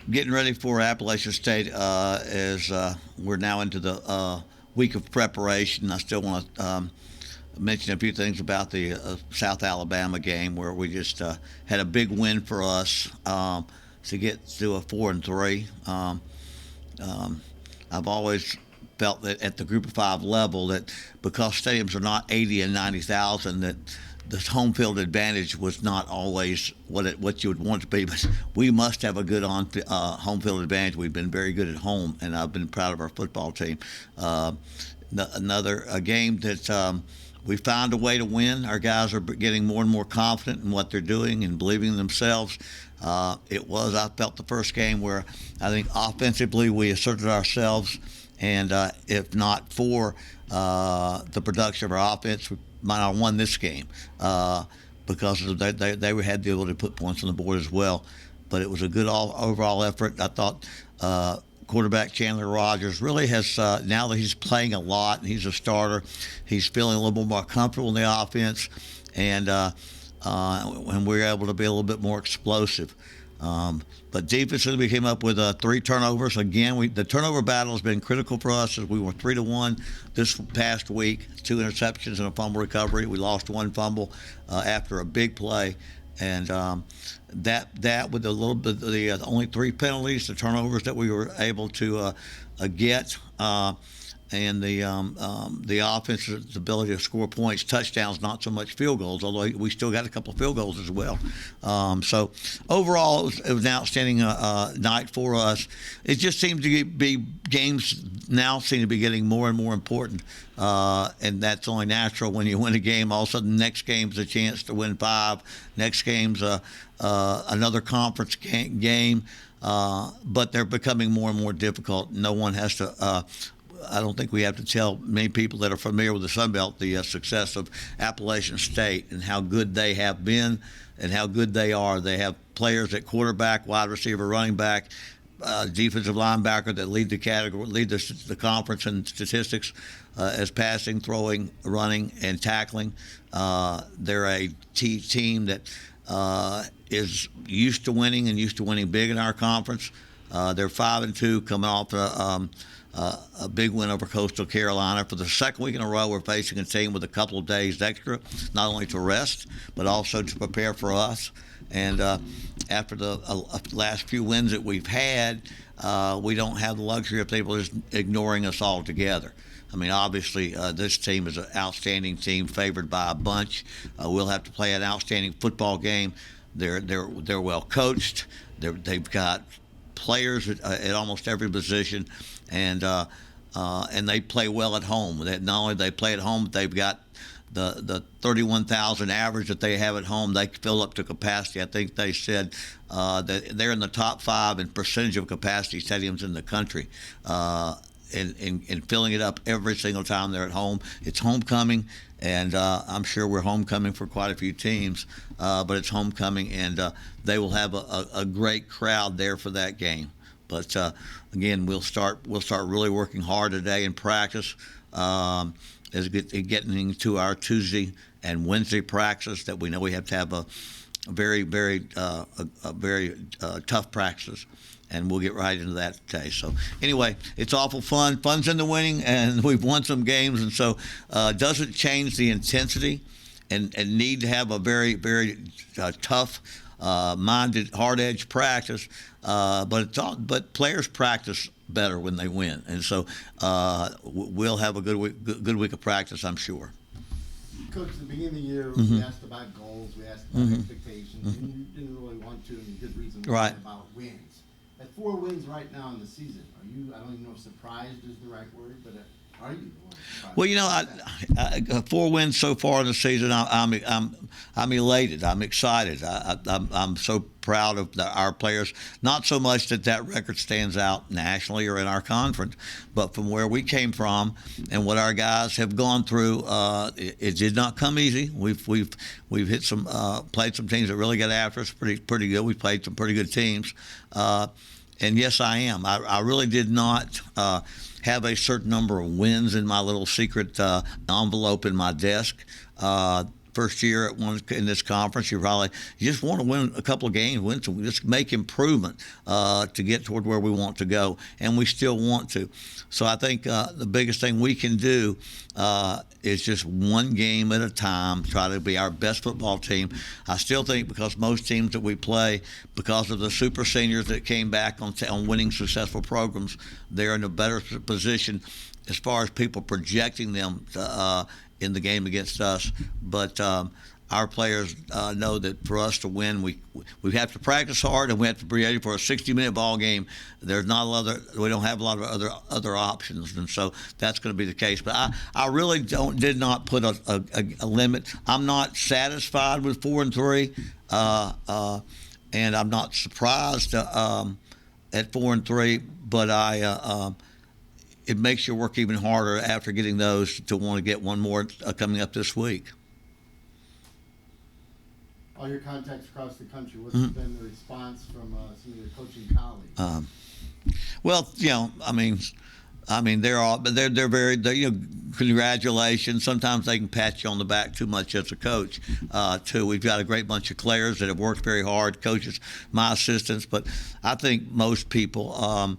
getting ready for Appalachian State as we're now into the week of preparation. I still want to mention a few things about the South Alabama game where we just had a big win for us to get to a 4-3. I've always felt that at the Group of Five level that because stadiums are not 80 and 90,000 that the home field advantage was not always what you would want to be, but we must have a good home field advantage. We've been very good at home, and I've been proud of our football team. Another game that we found a way to win. Our guys are getting more and more confident in what they're doing and believing in themselves. I felt the first game where I think offensively we asserted ourselves, and if not for the production of our offense, we might not have won this game because they had the ability to put points on the board as well. But it was a good overall effort. I thought quarterback Chandler Rogers really has, now that he's playing a lot and he's a starter, he's feeling a little bit more comfortable in the offense, and we're able to be a little bit more explosive. But defensively, we came up with 3 turnovers. Again, the turnover battle has been critical for us as we were 3-1 this past week, 2 interceptions and a fumble recovery. We lost 1 fumble after a big play. And that with a little bit the only 3 penalties, the turnovers that we were able to get, and the offense's ability to score points, touchdowns, not so much field goals, although we still got a couple of field goals as well. So overall, it was an outstanding night for us. It just seems to be games now seem to be getting more and more important, and that's only natural when you win a game. All of a sudden, the next game's a chance to win 5. Next game's another conference game, but they're becoming more and more difficult. No one has to. I don't think we have to tell many people that are familiar with the Sun Belt the success of Appalachian State and how good they have been and how good they are. They have players at quarterback, wide receiver, running back, defensive linebacker that lead the conference in statistics as passing, throwing, running, and tackling. They're a team that is used to winning and used to winning big in our conference. They're 5-2, coming off a big win over Coastal Carolina. For the second week in a row, we're facing a team with a couple of days extra, not only to rest, but also to prepare for us. And after the last few wins that we've had, we don't have the luxury of people just ignoring us altogether. I mean, obviously, this team is an outstanding team, favored by a bunch. We'll have to play an outstanding football game. They're well coached. They've got players at almost every position, and they play well at home. Not only they play at home, but they've got the 31,000 average that they have at home. They fill up to capacity. I think they said that they're in the top 5 in percentage of capacity stadiums in the country. And filling it up every single time they're at home. It's homecoming, and I'm sure we're homecoming for quite a few teams, but it's homecoming, and they will have a great crowd there for that game. But again, we'll start really working hard today in practice as getting into our Tuesday and Wednesday practice that we know we have to have a very tough practice. And we'll get right into that today. So anyway, it's awful fun. Fun's in the winning, and we've won some games, and so doesn't change the intensity and need to have a very tough, minded, hard-edged practice. But players practice better when they win, and so we'll have a good week of practice, I'm sure. Coach, at the beginning of the year, we asked about goals, we asked about expectations, and you didn't really want to, and good reason. Right. About wins. At 4 wins right now in the season, are you? I don't even know if surprised is the right word, but are you? Well, you know, I 4 wins so far in the season. I'm elated. I'm excited. I'm so proud of our players. Not so much that record stands out nationally or in our conference, but from where we came from and what our guys have gone through. It did not come easy. We've hit some played some teams that really got after us pretty good. We played some pretty good teams. And yes, I am. I really did not have a certain number of wins in my little secret envelope in my desk. first year at one in this conference. You just want to win a couple of games, just make improvement to get toward where we want to go, and we still want to. So I think the biggest thing we can do is just one game at a time, try to be our best football team. I still think because most teams that we play, because of the super seniors that came back on winning successful programs, they're in a better position as far as people projecting them in the game against us. But our players know that for us to win, we have to practice hard and we have to be ready for a 60-minute ball game. There's not we don't have a lot of other options, and so that's going to be the case. But I really did not put a limit. I'm not satisfied with 4-3, and I'm not surprised at 4-3. But it makes you work even harder after getting those to want to get one more coming up this week. All your contacts across the country, what's been the response from some of your coaching colleagues? Well, they're very, congratulations. Sometimes they can pat you on the back too much as a coach, too. We've got a great bunch of players that have worked very hard, coaches, my assistants, but I think most people,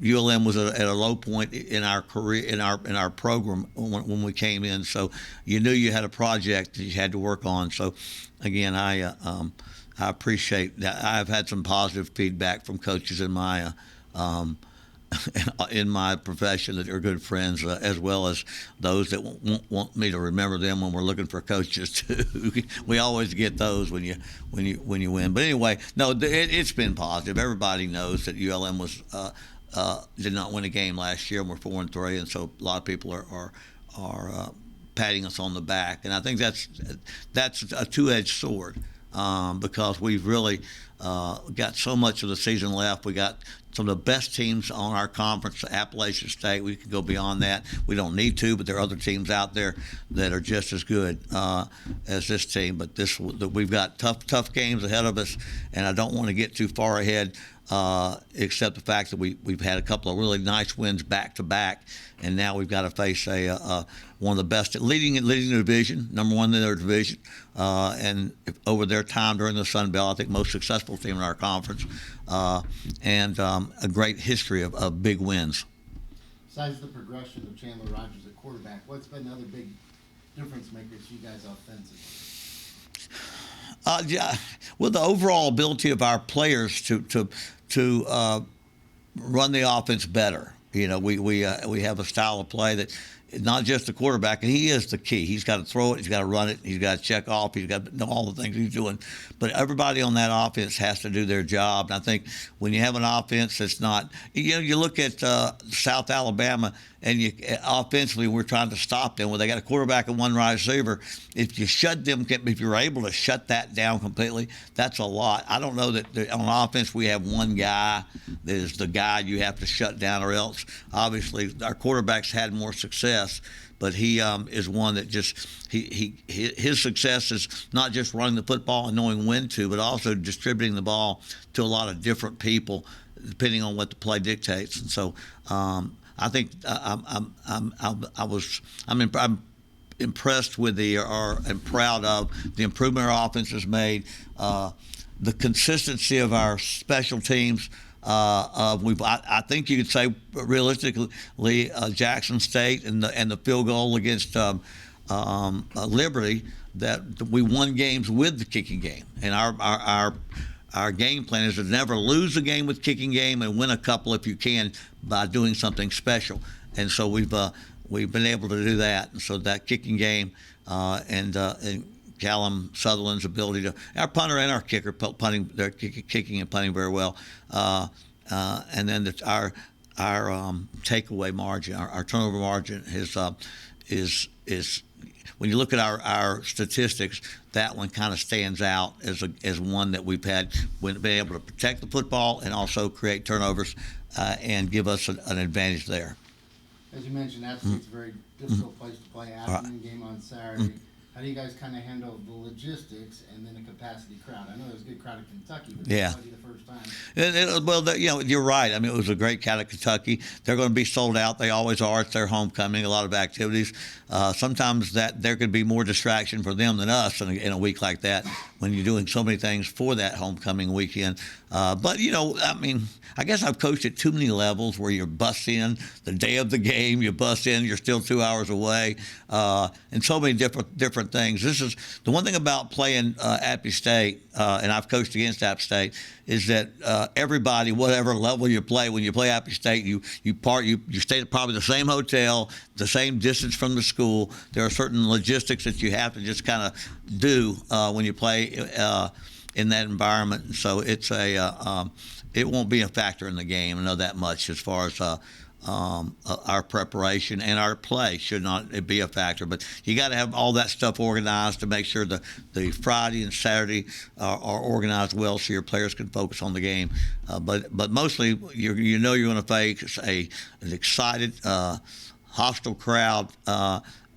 ULM was at a low point in our career, in our program when we came in. So you knew you had a project that you had to work on. So again, I appreciate that. I've had some positive feedback from coaches in my profession that are good friends, as well as those that want me to remember them when we're looking for coaches too. We always get those when you win. But anyway, no, it's been positive. Everybody knows that ULM did not win a game last year, and we're 4-3, and so a lot of people are patting us on the back, and I think that's a two-edged sword. Because we've really got so much of the season left. We got some of the best teams on our conference, Appalachian State. We could go beyond that. We don't need to, but there are other teams out there that are just as good as this team. But we've got tough games ahead of us, and I don't want to get too far ahead, except the fact that we've had a couple of really nice wins back to back, and now we've got to face one of the best leading the division, number one in their division, and over their time during the Sun Belt, I think most successful team in our conference, and a great history of big wins. Besides the progression of Chandler Rogers at quarterback, what's been the other big difference makers for you guys offensively? Well, the overall ability of our players to run the offense better. We have a style of play that not just the quarterback, and he is the key. He's got to throw it, he's got to run it, he's got to check off, he's got to know all the things he's doing. But everybody on that offense has to do their job. And I think when you have an offense that's not, you look at South Alabama, and offensively we're trying to stop them. When they got a quarterback and one wide receiver, if you're able to shut that down completely, that's a lot. I don't know that on offense we have one guy that is the guy you have to shut down, or else obviously our quarterback's had more success. But he is one that just his success is not just running the football and knowing when to, but also distributing the ball to a lot of different people depending on what the play dictates. And so I think I'm impressed with and proud of the improvement our offense has made, the consistency of our special teams. I think you could say realistically, Jackson State and the field goal against Liberty, that we won games with the kicking game, and our game plan is to never lose a game with kicking game and win a couple if you can by doing something special. And so we've been able to do that. And so that kicking game and Callum Sutherland's ability to, our punter and our kicker punting, they're kicking and punting very well. And then our takeaway margin, our turnover margin is when you look at our statistics, that one kind of stands out as one that we've been able to protect the football and also create turnovers and give us an advantage there. As you mentioned, App State's a very difficult place to play. Afternoon game on Saturday. How do you guys kind of handle the logistics and then a capacity crowd? I know there's a good crowd in Kentucky, but it's the first time. Well, you're right. I mean, it was a great crowd at Kentucky. They're going to be sold out. They always are. It's their homecoming. A lot of activities. Sometimes that there could be more distraction for them than us in a week like that when you're doing so many things for that homecoming weekend. But I mean, I guess I've coached at too many levels where you bust in the day of the game. You bust in. You're still 2 hours away, and so many different things. This is the one thing about playing Appy State, and I've coached against App State, is that everybody, whatever level you play, when you play Appy State, you stay at probably the same hotel, the same distance from the school. There are certain logistics that you have to just kind of do when you play in that environment. So it won't be a factor in the game. I know that much as far as our preparation and our play should not be a factor. But you got to have all that stuff organized to make sure the Friday and Saturday are organized well so your players can focus on the game. But mostly you're going to face an excited, hostile crowd,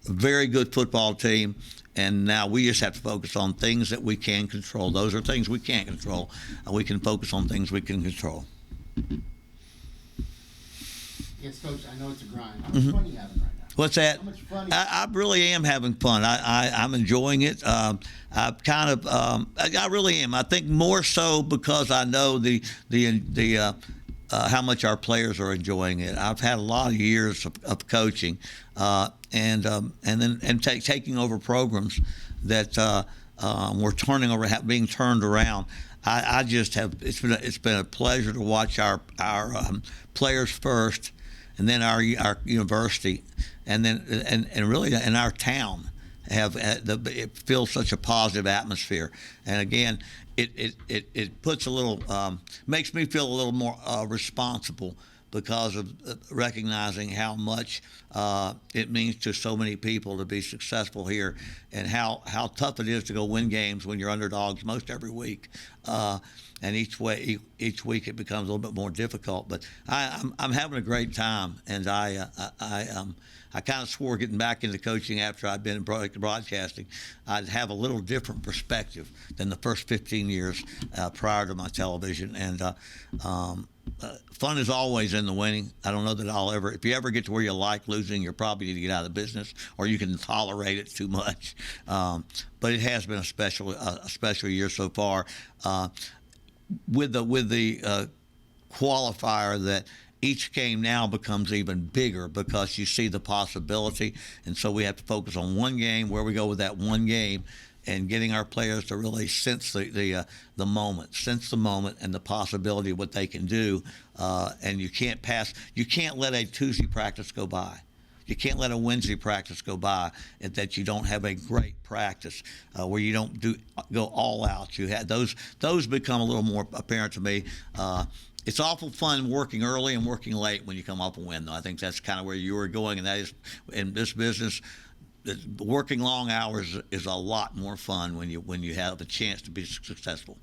very good football team. And now we just have to focus on things that we can control. Those are things we can't control. We can focus on things we can control. Yes, Coach, I know it's a grind. How much fun are you having right now? What's that? How much fun? I really am having fun. I'm enjoying it. I really am. I think more so because I know the how much our players are enjoying it. I've had a lot of years of coaching, and then taking over programs that we're being turned around. I just have. It's been a pleasure to watch our players first, and then our university, and then and really in our town it feels such a positive atmosphere. And again, it puts a little makes me feel a little more responsible because of recognizing how much it means to so many people to be successful here, and how tough it is to go win games when you're underdogs most every week. And each week it becomes a little bit more difficult. But I'm having a great time, and I kind of swore getting back into coaching after I'd been in broadcasting, I'd have a little different perspective than the first 15 years prior to my television. And fun is always in the winning. I don't know that if you ever get to where you like losing, you're probably need to get out of the business, or you can tolerate it too much. But it has been a special year so far. With the qualifier that each game now becomes even bigger because you see the possibility, and so we have to focus on one game, where we go with that one game, and getting our players to really sense the moment and the possibility of what they can do. And you can't let a Tuesday practice go by. You can't let a Wednesday practice go by that you don't have a great practice where you don't go all out. You had those become a little more apparent to me. It's awful fun working early and working late when you come off a win, though. I think that's kind of where you were going, and that is in this business. Working long hours is a lot more fun when you have a chance to be successful.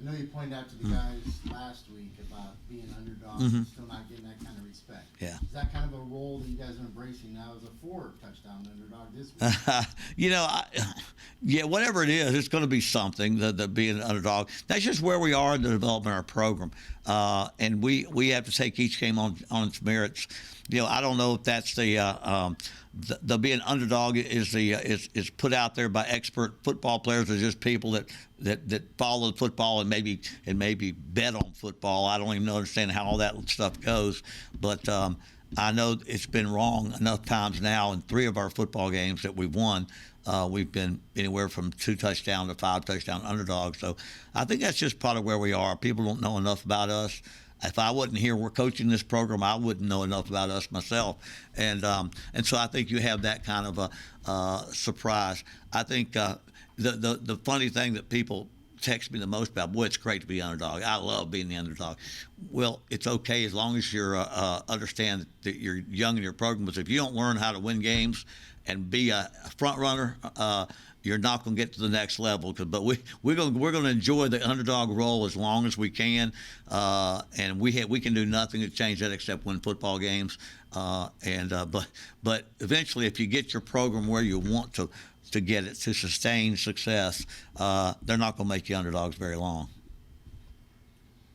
I know you pointed out to the guys last week about being underdogs and still not getting that kind of respect. Yeah. Is that kind of a role that you guys are embracing now as a 4-touchdown underdog this week? Whatever it is, it's going to be something, the being an underdog. That's just where we are in the development of our program. And we have to take each game on its merits. I don't know if that's the being underdog is put out there by expert football players, or just people that follow football and maybe bet on football. I don't even understand how all that stuff goes, but I know it's been wrong enough times now. In 3 of our football games that we've won, we've been anywhere from 2-touchdown to 5-touchdown underdogs. So I think that's just part of where we are. People don't know enough about us. If I wasn't here, we're coaching this program, I wouldn't know enough about us myself, and so I think you have that kind of a surprise. I think the funny thing that people text me the most about, boy, it's great to be underdog. I love being the underdog. Well, it's okay as long as you're understand that you're young in your program. But if you don't learn how to win games and be a front runner, you're not going to get to the next level. But we're going to enjoy the underdog role as long as we can, and we can do nothing to change that except win football games. But eventually, if you get your program where you want to get it, to sustain success, they're not going to make you underdogs very long.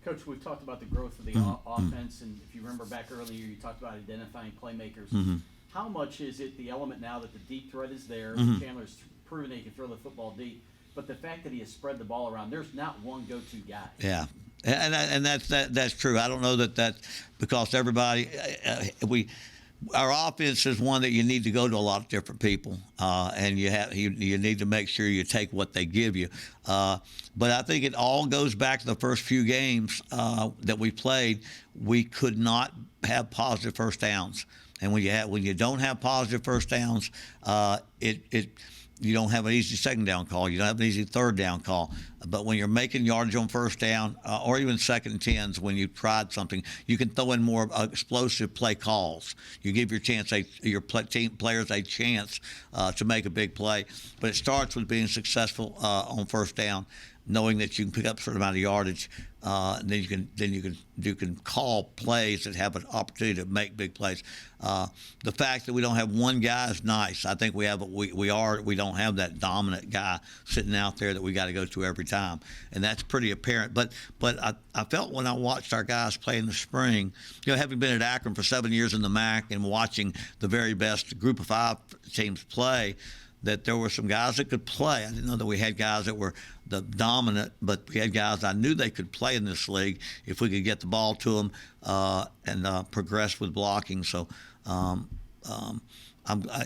Coach, we've talked about the growth of the offense, and if you remember back earlier, you talked about identifying playmakers. How much is it the element now that the deep threat is there? Chandler's proven he can throw the football deep, but the fact that he has spread the ball around, there's not one go-to guy. Yeah, and that's true. I don't know that's because everybody our offense is one that you need to go to a lot of different people, and you need to make sure you take what they give you. But I think it all goes back to the first few games that we played. We could not have positive first downs, and when you don't have positive first downs, you don't have an easy second down call. You don't have an easy third down call. But when you're making yardage on first down or even second and tens, when you've tried something, you can throw in more explosive play calls. You give your team players a chance to make a big play. But it starts with being successful on first down, knowing that you can pick up a certain amount of yardage. And then you can call plays that have an opportunity to make big plays. The fact that we don't have one guy is nice. I think we don't have that dominant guy sitting out there that we got to go to every time, and that's pretty apparent. But I felt when I watched our guys play in the spring, having been at Akron for 7 years in the MAC and watching the very best Group of 5 teams play, that there were some guys that could play. I didn't know that we had guys that were the dominant, but we had guys I knew they could play in this league if we could get the ball to them and progress with blocking. So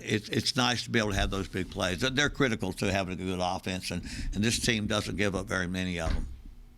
it's nice to be able to have those big plays. They're critical to having a good offense, and this team doesn't give up very many of them.